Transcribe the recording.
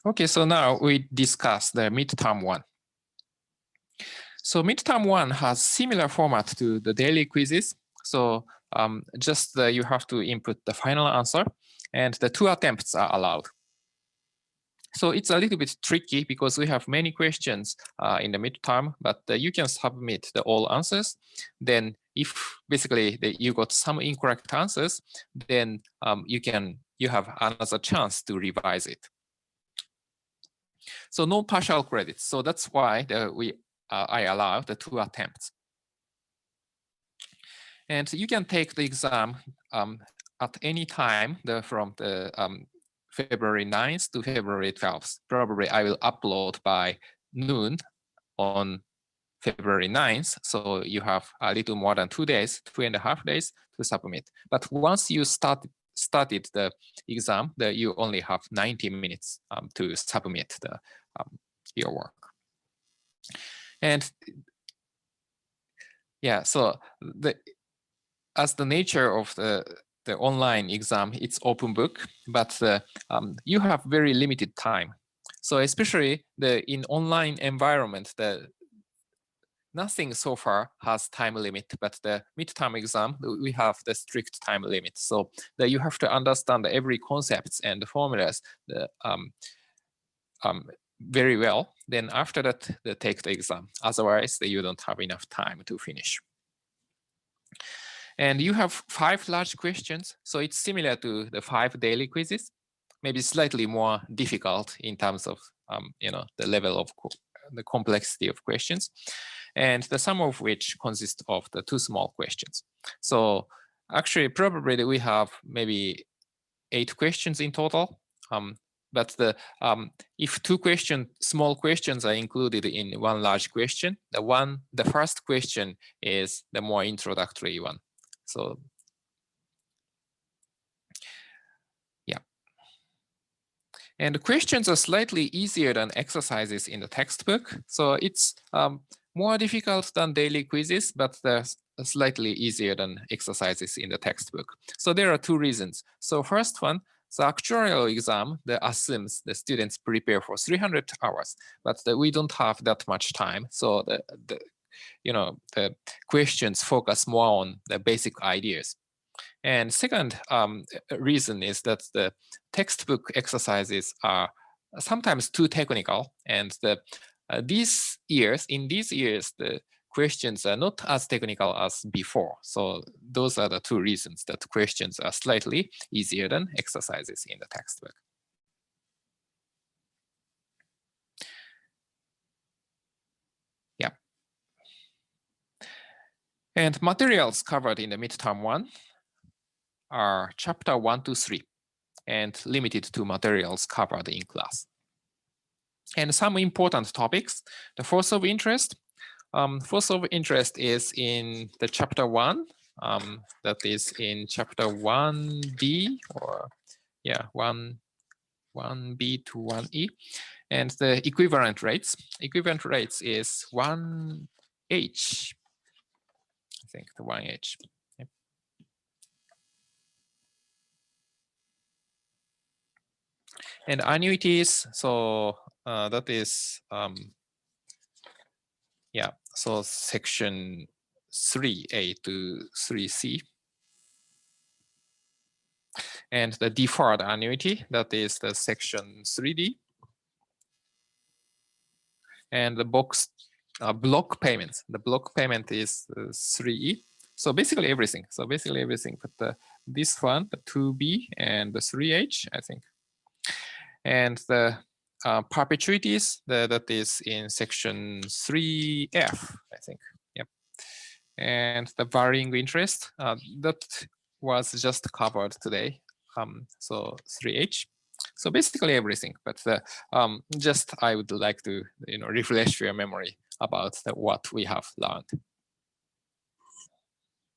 Okay, so now we discuss the midterm one. So midterm one has similar format to the daily quizzes. So just you have to input the final answer, and the 2 attempts are allowed. So it's a little bit tricky because we have many questions in the midterm, but you can submit the all answers. Then if basically you got some incorrect answers, then you have another chance to revise it. So no partial credits. So that's why I allow the 2 attempts. And you can take the exam at any time from the February 9th to February 12th. Probably I will upload by noon on February 9th. So you have a little more than 2 days, 2.5 days to submit. But once you started the exam, you only have 90 minutes to submit your work. And yeah, so as the nature of the online exam, it's open book, but you have very limited time. So especially in online environment, nothing so far has time limit, but the midterm exam, we have the strict time limit. So that you have to understand every concepts and the formulas very well. Then after that, they take the exam. Otherwise, you don't have enough time to finish. And you have 5 large questions. So it's similar to the 5 daily quizzes, maybe slightly more difficult in terms of the level of the complexity of questions, and the sum of which consists of the 2 small questions. So actually, probably we have maybe 8 questions in total. But if 2 small questions are included in 1 large question, the first question is the more introductory one. So yeah. And the questions are slightly easier than exercises in the textbook. So it's more difficult than daily quizzes, but they're slightly easier than exercises in the textbook. So there are 2 reasons. So first one, the actuarial exam that assumes the students prepare for 300 hours, but we don't have that much time. So the questions focus more on the basic ideas. And second reason is that the textbook exercises are sometimes too technical, and in these years, the questions are not as technical as before. So those are the 2 reasons that questions are slightly easier than exercises in the textbook. Yeah. And materials covered in the midterm one are chapter 1 to 3 and limited to materials covered in class. And some important topics, the force of interest. Force of interest is in the chapter 1, that is in chapter 1B, or yeah, 1B to 1E. And the equivalent rates is 1H, I think the 1H. Yep. And annuities, so that is, yeah, so section 3A to 3C. And the deferred annuity, that is the section 3D. And the block payments, the block payment is 3E. So basically everything. But this one, the 2B and the 3H, I think. And the perpetuities, that is in section 3F, I think. Yep. And the varying interest, that was just covered today. So 3H. So basically everything, but just I would like to refresh your memory about what we have learned.